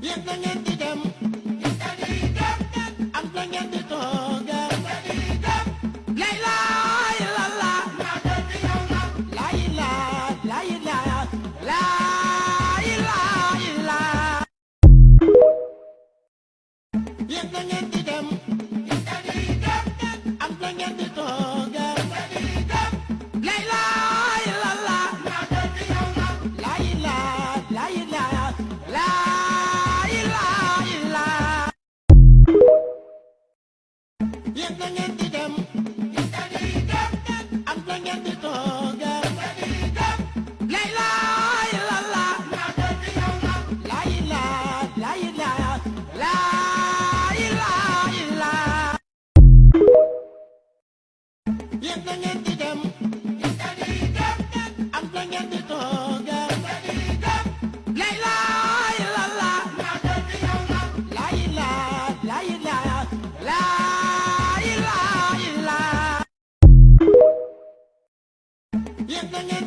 yéen da ngeen di dem am da ngeen di tooga lay laay la la laay la laay la laay laay la yéen da ngeen di dem am da ngeen di tooga lay laay la la laay la laay la laay laay la yéen da ngeen di dem am da ngeen di tooga lay laay la la laay la laay la laay laay la yéen da ngeen di dem am da ngeen di tooga lay laay la la laay la laay la laay laay la yéen da ngeen